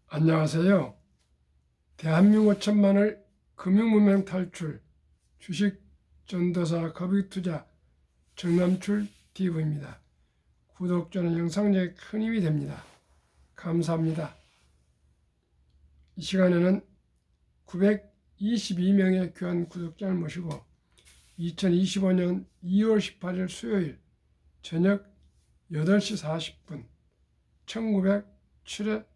안녕하세요. 대한민국 천만을 금융문명 탈출 주식 전도사 거북이투자 정남출 TV입니다. 구독자는 영상에 큰 힘이 됩니다. 감사합니다. 이 시간에는 922명의 귀한 구독자를 모시고 2025년 2월 18일 수요일 저녁 8시 40분 1907회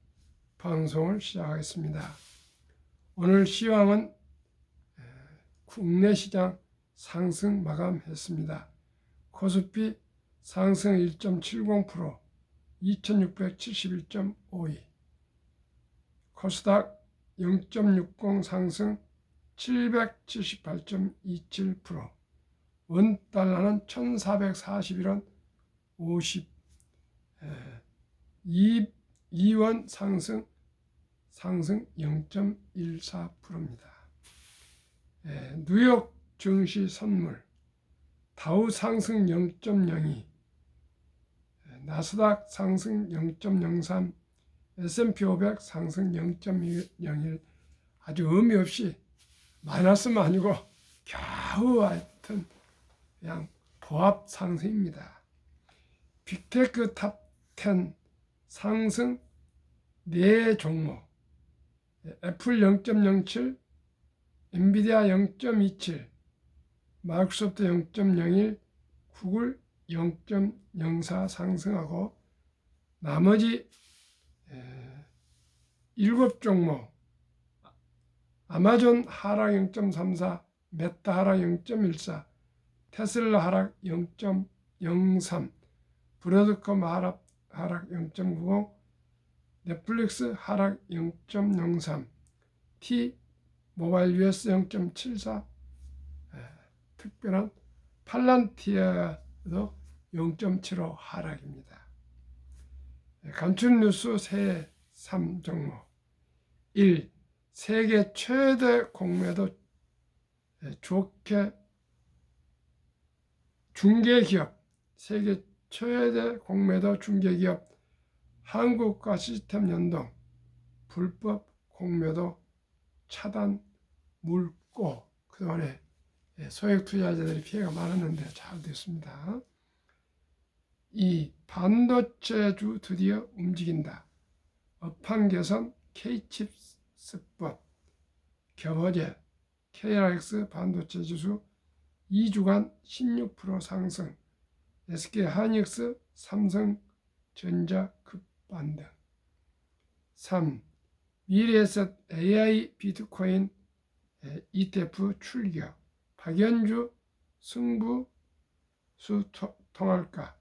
방송을 시작하겠습니다. 오늘 시황은 국내 시장 상승 마감했습니다. 코스피 상승 1.70%, 2671.52. 코스닥 0.60 상승 778.27%. 원달러는 1441원 52원 상승 0.14%입니다. 뉴욕 증시 선물 다우 상승 0.02, 나스닥 상승 0.03, S&P 500 상승 0.01. 아주 의미 없이 마이너스는 아니고 겨우 하여튼 그냥 보합 상승입니다. 빅테크 탑 10 상승 4종목, 애플 0.07, 엔비디아 0.27, 마이크로소프트 0.01, 구글 0.04 상승하고 나머지 7종목, 아마존 하락 0.34, 메타 하락 0.14, 테슬라 하락 0.03, 브로드컴 하락 0.90, 넷플릭스 하락 0.03, T 모바일 US 0.74, 특별한 팔란티어도 0.75 하락입니다. 간추린 뉴스 새 3종목. 1. 세계 최대 공매도 좋게 중개기업, 세계 최대 공매도 중개기업 한국가시스템 연동 불법 공매도 차단 물고. 그동안에 소액 투자자들이 피해가 많았는데 잘 됐습니다. 2. 반도체주 드디어 움직인다. 업황 개선 K칩스법 겸어제 KRX 반도체 지수 2주간 16% 상승, SK 하이닉스, 삼성전자 급반등. 3. 미래에셋 AI 비트코인 ETF 출격, 박연주 승부수 통할까,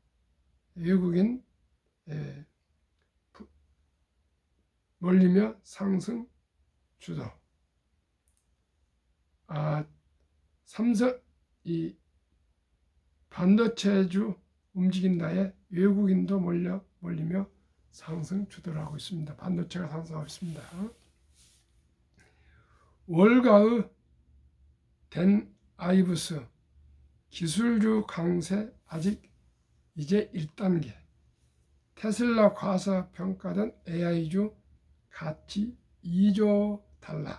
외국인 몰리며 상승 주도. 삼성 이 반도체주 움직인다에 외국인도 몰리며 상승 주도를 하고 있습니다. 반도체가 상승하고 있습니다. 월가의 댄 아이브스 기술주 강세 아직 이제 1단계. 테슬라 과소평가된 AI주 가치 2조 달러.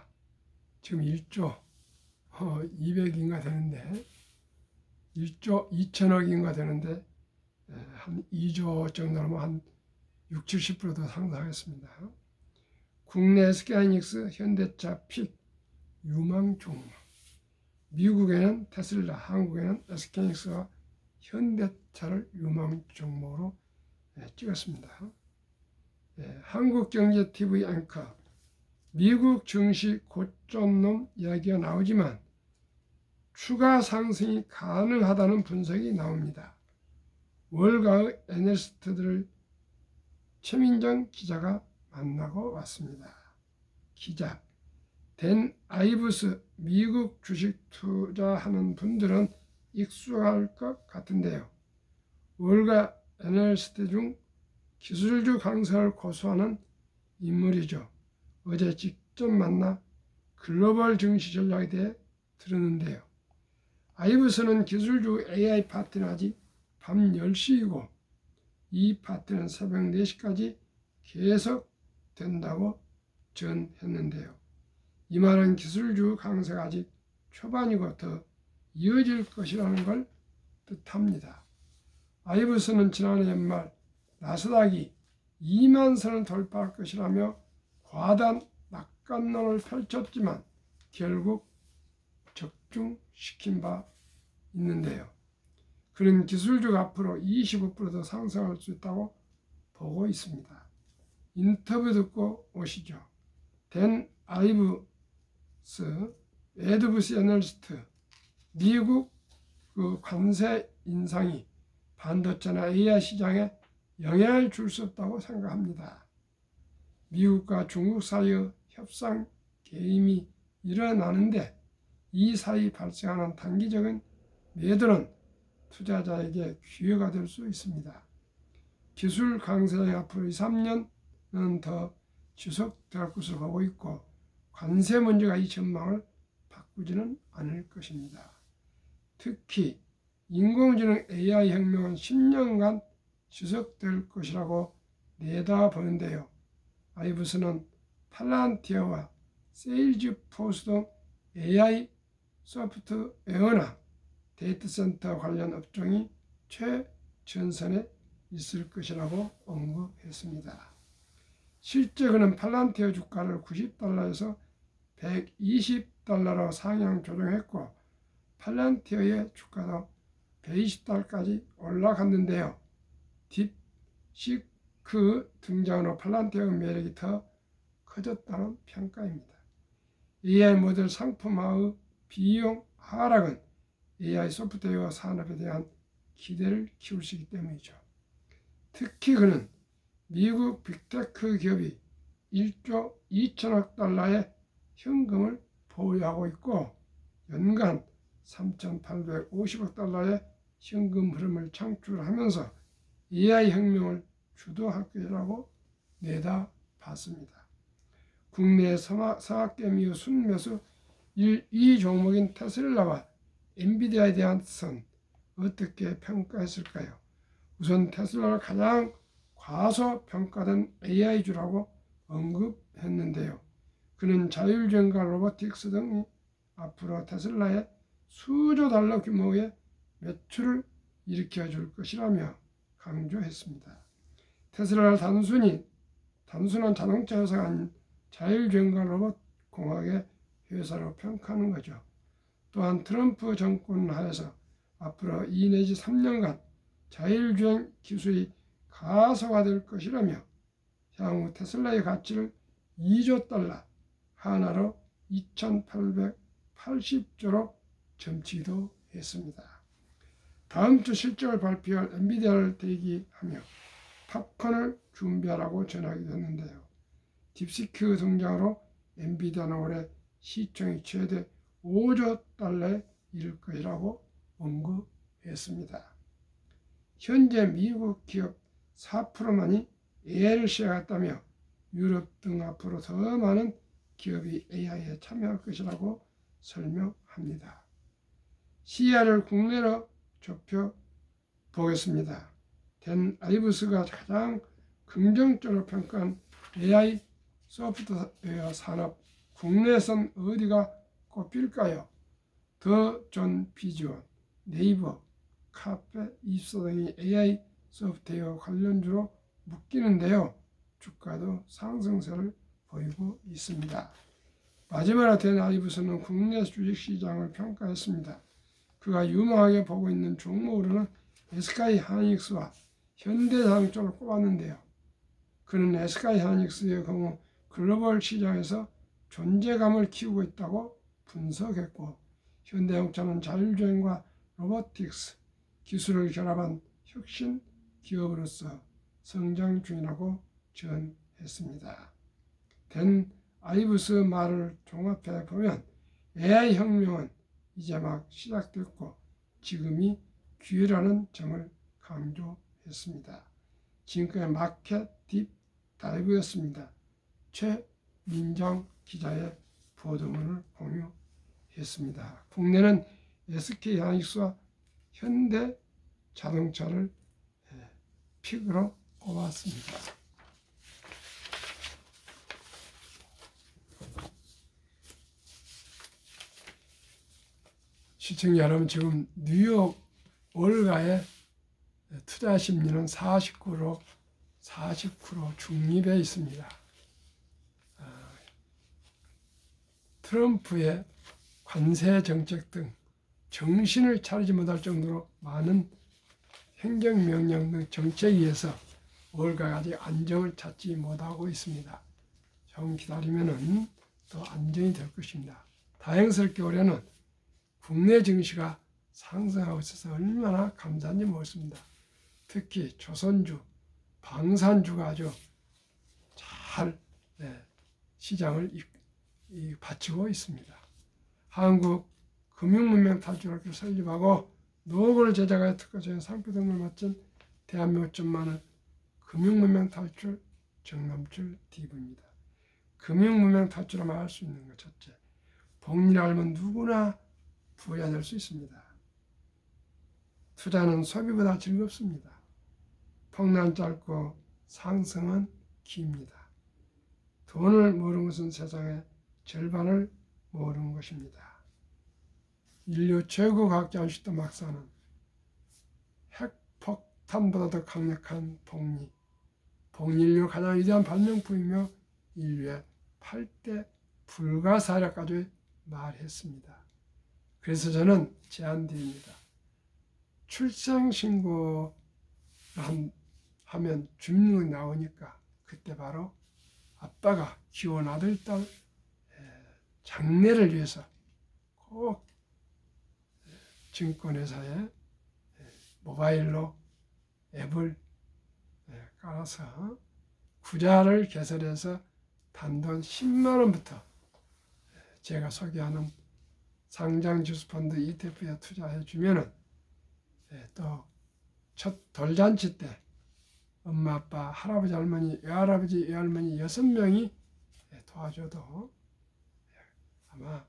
지금 1조 200인가 되는데 1조 2천억인가 되는데 한 2조 정도라면 한 60-70%도 상승하겠습니다. 국내 SK하이닉스, 현대차 픽 유망 종목. 미국에는 테슬라, 한국에는 SK하이닉스와 현대차를 유망 종목으로 찍었습니다. 한국경제TV 앵커 미국 증시 고점론 이야기가 나오지만 추가 상승이 가능하다는 분석이 나옵니다. 월가의 애널리스트들을 최민정 기자가 만나고 왔습니다. 기자, 댄 아이브스 미국 주식 투자하는 분들은 익숙할 것 같은데요. 월가 애널리스트 중 기술주 강세를 고수하는 인물이죠. 어제 직접 만나 글로벌 증시 전략에 대해 들었는데요. 아이브스는 기술주 AI 파티는 아직 밤 10시이고 이 파티는 새벽 4시까지 계속 된다고 전했는데요. 이 말은 기술주 강세가 아직 초반이고 더 이어질 것이라는 걸 뜻합니다. 아이브스는 지난해 연말 나스닥이 2만 선을 돌파할 것이라며 과다한 낙관론을 펼쳤지만 결국 적중시킨 바 있는데요. 그는 기술주가 앞으로 25%더 상승할 수 있다고 보고 있습니다. 인터뷰 듣고 오시죠. 댄 아이브스 애드부스 애널리스트, 미국 관세 인상이 반도체나 AI 시장에 영향을 줄 수 없다고 생각합니다. 미국과 중국 사이의 협상 개임이 일어나는데 이 사이 발생하는 단기적인 매도는 투자자에게 기회가 될 수 있습니다. 기술 강세가 앞으로 2, 3년은 더 지속될 것으로 보고 있고 관세 문제가 이 전망을 바꾸지는 않을 것입니다. 특히 인공지능 AI 혁명은 10년간 지속될 것이라고 내다보는데요. 아이브스는 팔란티어와 세일즈포스 등 AI 소프트웨어나 데이터센터 관련 업종이 최전선에 있을 것이라고 언급했습니다. 실제 그는 팔란티어 주가를 90달러에서 120달러로 상향 조정했고 팔란티어의 주가도 120달러까지 올라갔는데요. 딥시크 등장으로 팔란티어의 매력이 더 커졌다는 평가입니다. AI 모델 상품화의 비용 하락은 AI 소프트웨어 산업에 대한 기대를 키울 수 있기 때문이죠. 특히 그는 미국 빅테크 기업이 1조 2천억 달러의 현금을 보유하고 있고 연간 3,850억 달러의 현금 흐름을 창출하면서 AI 혁명을 주도할 것이라고 내다봤습니다. 국내 서학개미의 순매수 1위 종목인 테슬라와 엔비디아에 대한 선 어떻게 평가했을까요? 우선 테슬라를 가장 과소평가된 AI주라고 언급했는데요. 그는 자율주행과 로보틱스 등이 앞으로 테슬라의 수조 달러 규모의 매출을 일으켜줄 것이라며 강조했습니다. 테슬라를 단순한 자동차 회사가 아닌 자율주행과 로봇 공학의 회사로 평가하는 거죠. 또한 트럼프 정권 하에서 앞으로 2 내지 3년간 자율주행 기술이 가속화될 것이라며 향후 테슬라의 가치를 2조 달러 하나로 2,880조로 점치기도 했습니다. 다음 주 실적을 발표할 엔비디아를 대기하며 팝콘을 준비하라고 전하기도 했는데요. 딥시크 등장으로 엔비디아는 올해 시총이 최대 5조 달러에 이를 것이라고 언급했습니다. 현재 미국 기업 4%만이 AI를 시작했다며 유럽 등 앞으로 더 많은 기업이 AI에 참여할 것이라고 설명합니다. 시야를 국내로 좁혀 보겠습니다. 댄 아이브스가 가장 긍정적으로 평가한 AI 소프트웨어 산업 국내에선 어디가 꼽힐까요? 더 존 비즈원, 네이버, 카페24 등이 AI 소프트웨어 관련주로 묶이는데요. 주가도 상승세를 보이고 있습니다. 마지막으로 댄 아이브스는 국내 주식시장을 평가했습니다. 그가 유망하게 보고 있는 종목으로는 SK하이닉스와 현대자동차를 꼽았는데요. 그는 SK하이닉스의 경우 글로벌 시장에서 존재감을 키우고 있다고 분석했고 현대자동차는 자율주행과 로보틱스 기술을 결합한 혁신 기업으로서 성장 중이라고 전했습니다. 댄 아이브스 말을 종합해 보면 AI 혁명은 이제 막 시작됐고 지금이 기회라는 점을 강조했습니다. 지금까지 마켓 딥 다이브였습니다. 최민정 기자의 보도문을 공유했습니다. 국내는 SK하이닉스와 현대자동차를 픽으로 꼽았습니다. 시청자 여러분, 지금 뉴욕 월가의 투자 심리는 49% 중립에 있습니다. 트럼프의 관세 정책 등 정신을 차리지 못할 정도로 많은 행정명령 등 정책에 의해서 월가가 아직 안정을 찾지 못하고 있습니다. 좀 기다리면은 또 안정이 될 것입니다. 다행스럽게 올해는 국내 증시가 상승하고 있어서 얼마나 감사한지 모르겠습니다. 특히 조선주, 방산주가 아주 잘 시장을 바치고 있습니다. 한국 금융문명 탈출학교 설립하고 노블을 제작하여 특허적인 상표 등을 마친 대한민국 천만을 금융문명 탈출 정남출 DV입니다. 금융문명 탈출하면 할 수 있는 것 첫째, 복리를 알면 누구나 부자 될 수 있습니다. 투자는 소비보다 즐겁습니다. 폭락은 짧고 상승은 깁니다. 돈을 모르는 것은 세상의 절반을 모르는 것입니다. 인류 최고 과학자 아인슈타인 박사는 핵폭탄보다 더 강력한 복리, 복리인류 가장 위대한 발명품이며 인류의 8대 불가사의까지 말했습니다. 그래서 저는 제안드립니다. 출생신고를 하면 주민등록이 나오니까 그때 바로 아빠가 기혼 아들, 딸 장래를 위해서 꼭 증권회사에 모바일로 앱을 깔아서 구자를 개설해서 단돈 10만 원부터 제가 소개하는 상장지수펀드 ETF에 투자해 주면은 또 첫 돌잔치 때 엄마, 아빠, 할아버지, 할머니, 외할아버지, 외할머니 6명이 도와줘도 아마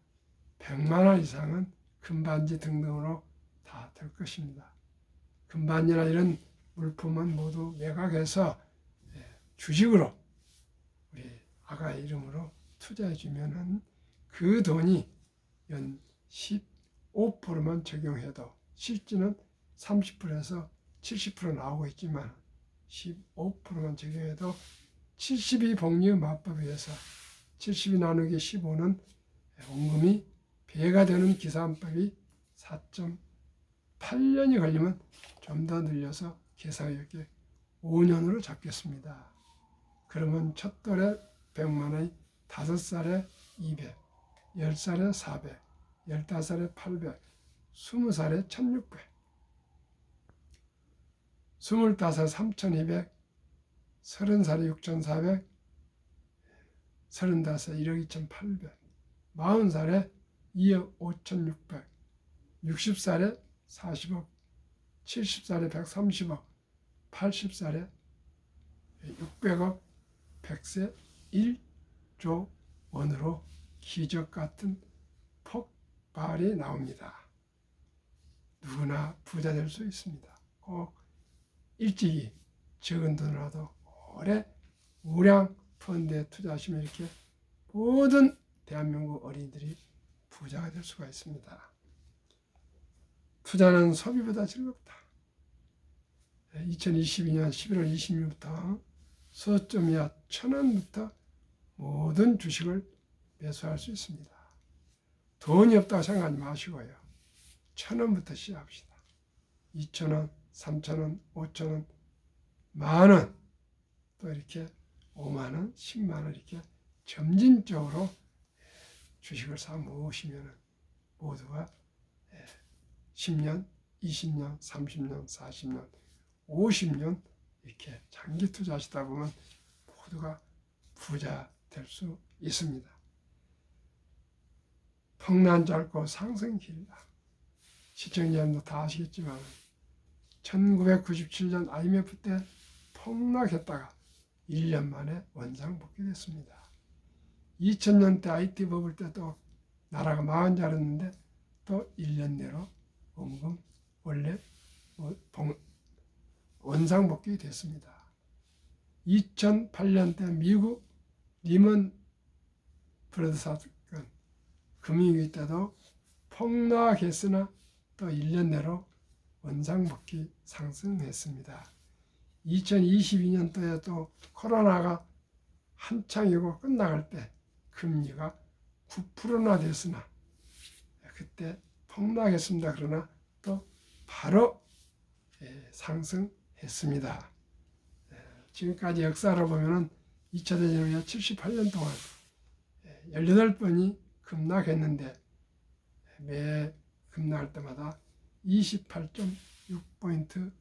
100만 원 이상은 금반지 등등으로 다 될 것입니다. 금반지나 이런 물품은 모두 매각해서 주식으로 우리 아가의 이름으로 투자해 주면은 그 돈이 연 15%만 적용해도 실제는 30%에서 70% 나오고 있지만 15%만 적용해도 72 복리의 마법에 의해서 72 나누기 15는 원금이 배가 되는 기산법이 4.8년이 걸리면 좀 더 늘려서 계산하게 5년으로 잡겠습니다. 그러면 첫 돌에 100만 원이 5살에 200, 10살에 400, 15살에 800, 20살에 1600, 25살에 3200, 30살에 6400, 35살에 1억 2800, 40살에 2억 5600, 60살에 40억, 70살에 130억, 80살에 600억, 100세 1조 원으로 기적 같은 폭발이 나옵니다. 누구나 부자 될 수 있습니다. 꼭 일찍이 적은 돈이라도 오래 우량 펀드에 투자하시면 이렇게 모든 대한민국 어린이들이 부자가 될 수가 있습니다. 투자는 소비보다 즐겁다. 2022년 11월 26일부터 서점이야 1,000원부터 모든 주식을 매수할 수 있습니다. 돈이 없다고 생각하지 마시고요. 1,000원부터 시작합시다. 2,000원, 3,000원, 5,000원, 만원, 또 이렇게 5만원, 10만원 이렇게 점진적으로 주식을 사 모으시면 모두가 10년, 20년, 30년, 40년, 50년 이렇게 장기 투자하시다 보면 모두가 부자 될 수 있습니다. 폭락 짧고 상승 길다. 시청자님도 다 아시겠지만 1997년 IMF 때 폭락했다가 1년 만에 원상복귀됐습니다. 2000년 때 IT 버블 때 또 나라가 망한 줄 알았는데 또 1년 내로 원금 원래 원상복귀 됐습니다. 2008년 때 미국 리먼 브러더스 사건 금융위기 때도 폭락했으나 또 1년 내로 원상복귀 상승했습니다. 2022년도에 또 코로나가 한창이고 끝나갈 때 금리가 9%나 됐으나 그때 폭락했습니다. 그러나 또 바로 상승했습니다. 지금까지 역사를 보면은 2차 대전 후에 78년 동안 18번이 급락했는데 매 급락할 때마다 28.6포인트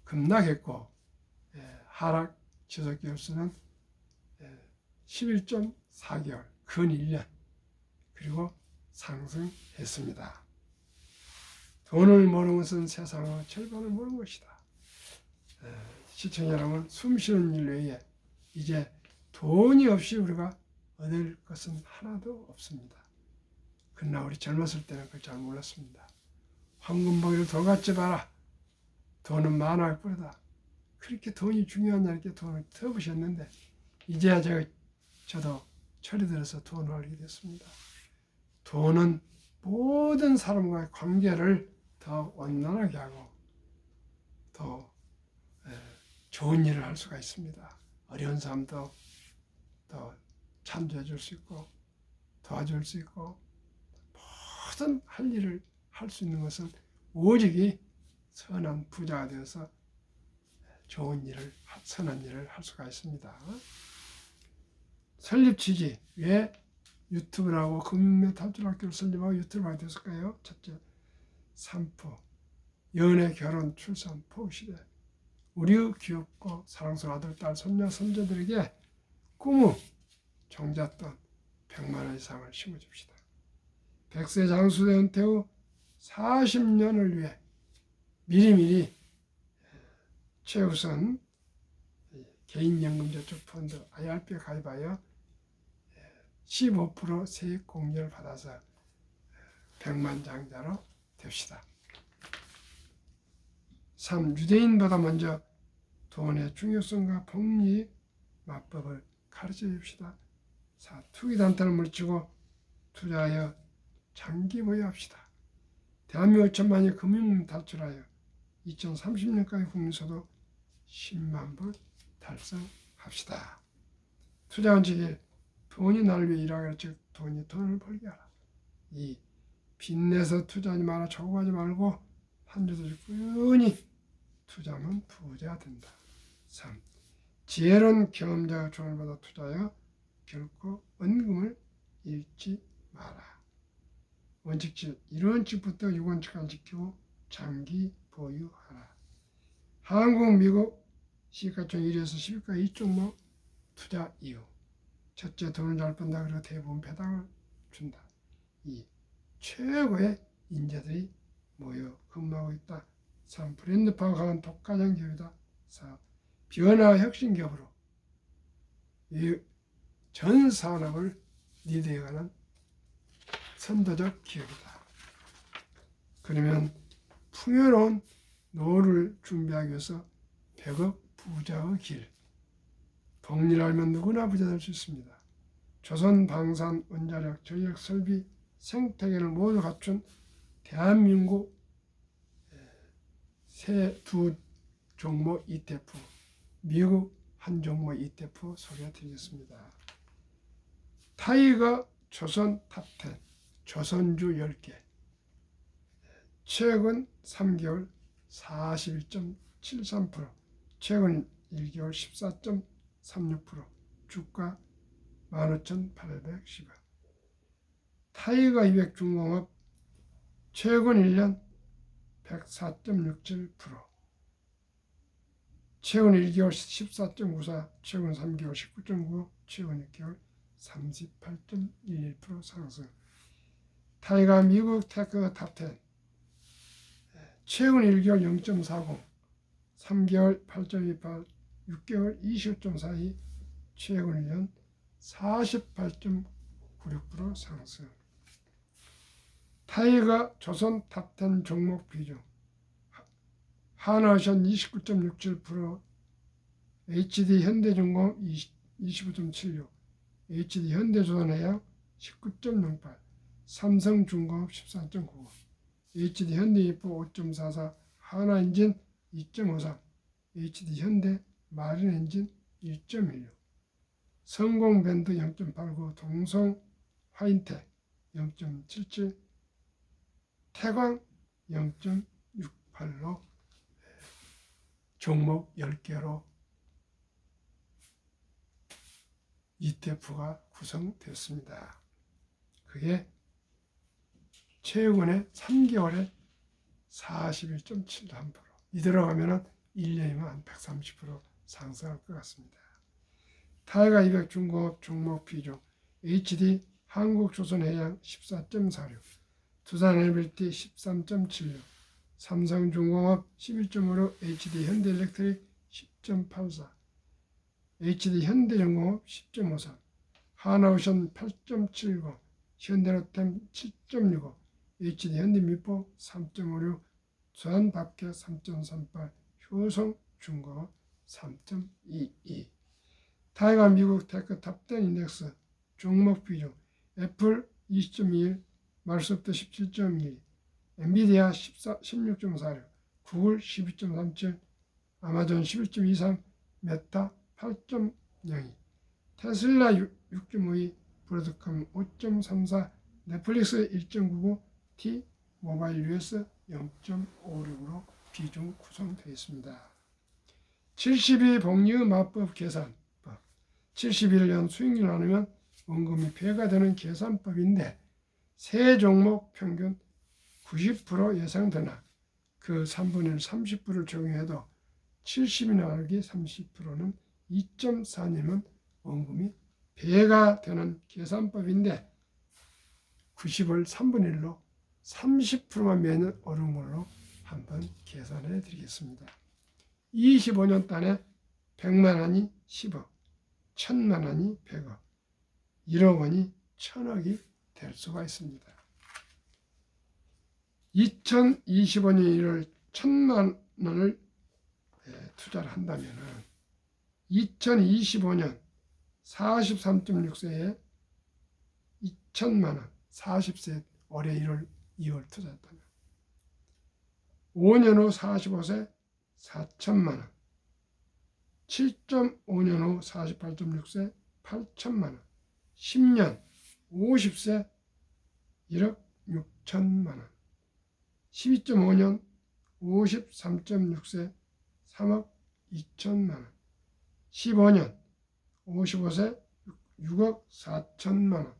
급락했고 하락 지속 기간수는 11.4개월, 근 1년 그리고 상승했습니다. 돈을 모르는 것은 세상의 절반을 모르는 것이다. 시청자 여러분, 숨쉬는 일 외에 이제 돈이 없이 우리가 얻을 것은 하나도 없습니다. 그러나 우리 젊었을 때는 그걸 잘 몰랐습니다. 황금보기를 돌같이 봐라. 돈은 만화의 뿌리다. 그렇게 돈이 중요하냐 이렇게 돈을 터부셨는데 이제야 저도 철이 들어서 돈을 알게 됐습니다. 돈은 모든 사람과의 관계를 더 원만하게 하고 더 좋은 일을 할 수가 있습니다. 어려운 사람도 더 찬조해 줄 수 있고 도와줄 수 있고 모든 할 일을 할 수 있는 것은 오직 선한 부자가 되어서 좋은 일을, 선한 일을 할 수가 있습니다. 설립 취지, 왜 유튜브라고 금융 탈출학교를 설립하고 유튜브를 하게 됐을까요? 첫째, 산포, 연애, 결혼, 출산, 포시대. 우리 귀엽고 사랑스러운 아들, 딸, 손녀, 손자들에게 꿈의 종잣돈 100만 원 이상을 심어줍시다. 100세 장수대 은퇴 후 40년을 위해 미리미리 최우선 개인연금저축펀드 IRP에 가입하여 15% 세액 공제를 받아서 100만 장자로 됩시다. 3. 유대인보다 먼저 돈의 중요성과 복리 맞법을 가르쳐 줍시다. 4. 투기단체를 물리치고 투자하여 장기 보유합시다. 대한민국 5천만이 금융 탈출하여 2030년까지 국민소득 10만 불 달성합시다. 투자 원칙이 돈이 나를 위해 일하게 즉 돈이 돈을 벌게 하라. 2. 빚내서 투자하지 마라. 초구하지 말고 한 주도 꾸준히 투자하면 부자가 된다. 3. 지혜로운 경험자가 조언을 받아 투자하여 결코 원금을 잃지 마라. 원칙 7. 1원칙부터 6원칙까지 지키고 장기 보유하라. 한국, 미국 시가총 1에서 10위까지 2종목 투자 이유. 첫째, 돈을 잘 번다. 그리고 대부분 배당을 준다. 2. 최고의 인재들이 모여 근무하고 있다. 3. 브랜드 파악하는 독과점 기업이다. 4. 변화 혁신 기업으로 이 전 산업을 리드해가는 선도적 기업이다. 그러면 풍요로운 노후를 준비하기 위해서 100억 부자의 길. 복리를 알면 누구나 부자 될 수 있습니다. 조선 방산, 원자력, 전력, 설비, 생태계를 모두 갖춘 대한민국 새 두 종목 ETF, 미국 한 종목 ETF 소개해 드리겠습니다. 타이거 조선 탑10, 조선주 10개, 최근 3개월 41.73%, 최근 1개월 14.36%, 주가 15,810원. 타이거 200 중공업 최근 1년 104.67%, 최근 1개월 14.94%, 최근 3개월 19.95%, 최근 6개월 38.11% 상승. 타이거 미국 테크 탑10 최근 1개월 0.40, 3개월 8.28, 6개월 25.42, 최근 1년 48.96% 상승. 타이거 조선 탑10 종목 비중 하나오션 29.67%, HD 현대중공 25.76%, HD 현대조선해양 19.08%, 삼성중공업 14.99, HD 현대이프 5.44, 하나엔진 2.53, HD 현대 마린엔진 1.16, 성공밴드 0.89, 동성 화인텍 0.77, 태광 0.68로 종목 10개로 ETF가 구성됐습니다. 그게 최근에 3개월에 41.73%, 이대로 가면 1년이면 한 130% 상승할 것 같습니다. 타이가 200 중공업 종목 비중, HD 한국조선해양 14.46, 두산LBT 13.76, 삼성중공업 11.56, HD 현대일렉트릭 10.84, HD 현대전공업 10.53, 하나오션 8.70, 현대로템 7.65, HD 현대미포 3.56, 두산밥켓 3.38, 효성중공업 3.22. 타이가 미국 테크 탑10 인덱스 종목 비중, 애플 20.21, 마이크로소프트 17.12, 엔비디아 16.46, 구글 12.37, 아마존 11.23, 메타 8.02, 테슬라 6.52, 브로드컴 5.34, 넷플릭스 1.99, T 모바일 US 0.56으로 비중 구성되어 있습니다. 72 복리의 마법 계산법, 71년 수익률 나누면 원금이 배가 되는 계산법인데 세 종목 평균 90% 예상되나 그 3분의 1 30%를 적용해도 70이 나누기 30%는 2.4년이면 원금이 배가 되는 계산법인데 90을 3분의 1로 30%만 매년 오른 걸로 한번 계산해 드리겠습니다. 25년 단에 100만 원이 10억, 1000만 원이 100억, 1억 원이 1000억이 될 수가 있습니다. 2025년 1월 1000만 원을 투자를 한다면 2025년 43.6세에 2000만 원, 40세 올해 1월 2월 투자했다면 5년 후 45세 4천만 원, 7.5년 후 48.6세 8천만 원, 10년 50세 1억 6천만 원, 12.5년 53.6세 3억 2천만 원, 15년 55세 6억 4천만 원,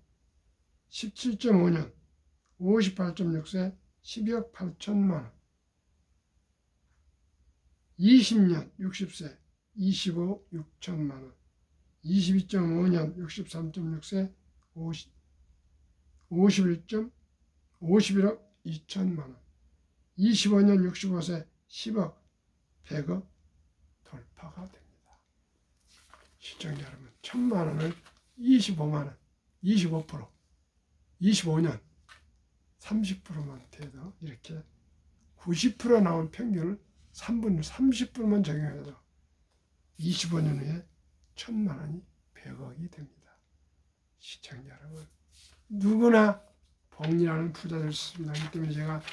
17.5년 58.6세 12억 8천만 원, 20년 60세 25억 6천만 원, 22.5년 63.6세 51억 2천만 원, 25년 65세 10억 100억 돌파가 됩니다. 시청자 여러분, 1000만 원을 25만 원, 25%, 25년 30%만 돼도 이렇게 90% 나온 평균을 3분의 30%만 적용해도 25년 후에 1000만 원이 100억이 됩니다. 시청자 여러분, 누구나 복리라는 부자 될 수 있습니다. 그렇기 때문에 제가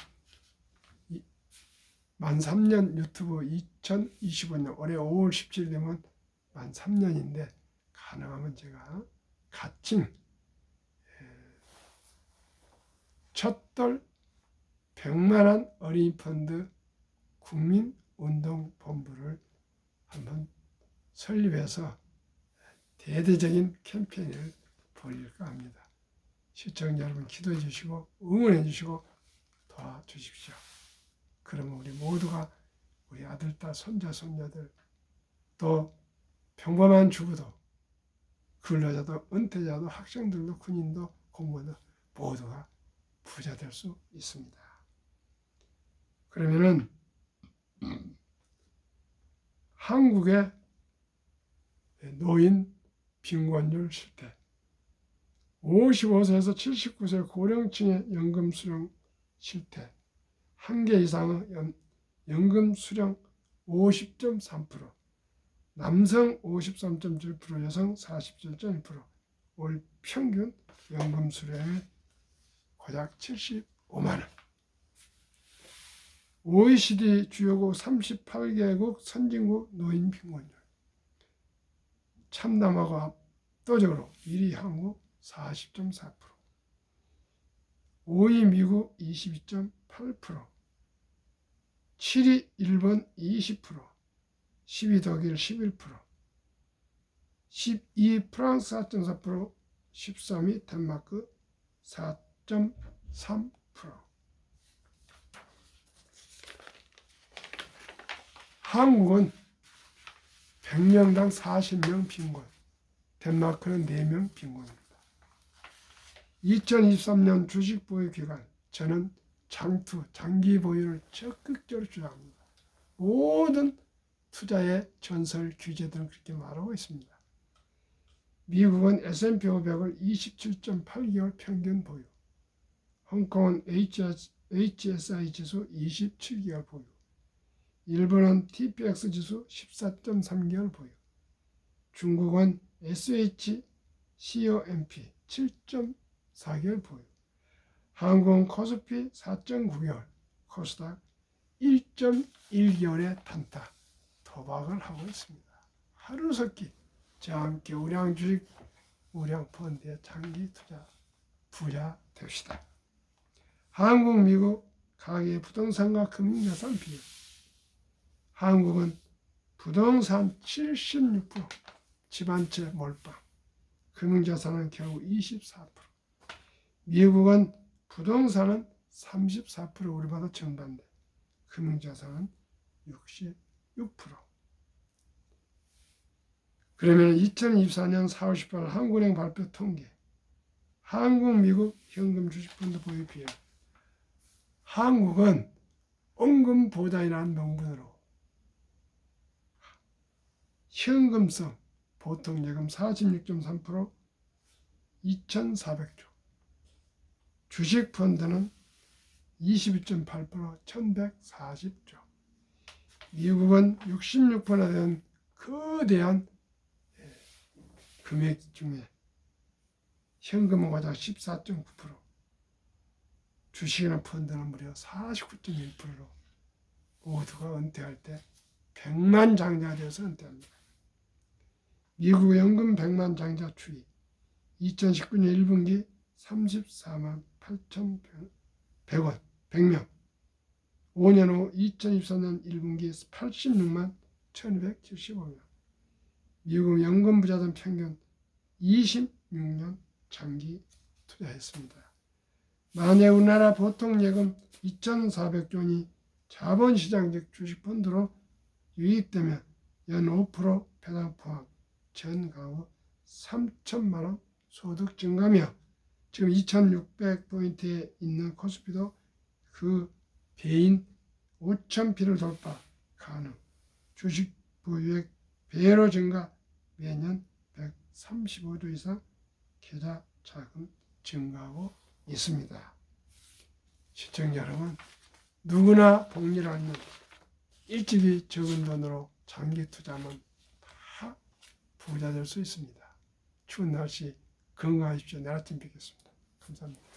만 3년 유튜브 2025년 올해 5월 17일 되면 만 3년인데 가능하면 제가 가칭 첫돌 100만원 어린이 펀드 국민운동본부를 한번 설립해서 대대적인 캠페인을 벌일까 합니다. 시청자 여러분 기도해 주시고 응원해 주시고 도와주십시오. 그러면 우리 모두가 우리 아들, 딸, 손자, 손녀들 또 평범한 주부도 근로자도 은퇴자도 학생들도 군인도 공무원도 모두가 부자 될 수 있습니다. 그러면은 한국의 노인 빈곤율 실태, 55세에서 79세 고령층의 연금 수령 실태, 한 개 이상의 연금 수령 50.3%, 남성 53.7%, 여성 47.1%, 올 평균 연금 수령의 고작 75만 원. OECD 주요국 38개국 선진국 노인 빈곤율. 참남하고 압도적으로 1위 한국 40.4%, 5위 미국 22.8%, 7위 일본 20%, 10위 독일 11%, 12위 프랑스 4.4%, 13위 덴마크 4.3%. 한국은 100명당 40명 빈곤, 덴마크는 4명 빈곤입니다. 2023년 주식 보유 기간, 저는 장기 보유를 적극적으로 주장합니다. 모든 투자의 전설 규제들은 그렇게 말하고 있습니다. 미국은 S&P 500을 27.8개월 평균 보유, 홍콩은 HSI 지수 27개월 보유, 일본은 TPX 지수 14.3개월 보유, 중국은 SHCOMP 7.4개월 보유, 한국은 코스피 4.9개월, 코스닥 1.1개월의 단타 도박을 하고 있습니다. 하루속히 저와 함께 우량 주식, 우량 펀드의 장기 투자 부자 됩시다. 한국, 미국 가계 부동산과 금융자산 비율. 한국은 부동산 76%, 집 한 채 몰빵, 금융자산은 겨우 24%. 미국은 부동산은 34% 우리보다 정반대, 금융자산은 66%. 그러면 2024년 4월 18일 한국은행 발표 통계, 한국, 미국 현금 주식펀드 보유 비율. 한국은 원금보다이라는 명분으로 현금성 보통예금 46.3%, 2,400조, 주식펀드는 22.8%, 1,140조. 미국은 66%나 되는 거대한 금액 중에 현금은 고작 14.9%, 주식이나 펀드는 무려 49.1%로 모두가 은퇴할 때 100만 장자가 되어서 은퇴합니다. 미국 연금 100만 장자 추이 2019년 1분기 34만 8,100원, 100명. 5년 후 2024년 1분기 86만 1,275명. 미국 연금 부자들 평균 26년 장기 투자했습니다. 만약 우리나라 보통 예금 2,400조 원이 자본시장적 주식펀드로 유입되면 연 5% 배당 포함 전 가구 3천만 원 소득 증가며 지금 2,600포인트에 있는 코스피도 그 배인 5,000피를 돌파 가능. 주식 보유액 배로 증가, 매년 135조 이상 계좌 자금 증가하고 있습니다. 시청자 여러분, 누구나 복리를 하는 일찍이 적은 돈으로 장기 투자하면 다 부자 될 수 있습니다. 추운 날씨 건강하십시오. 내일 아침 뵙겠습니다. 감사합니다.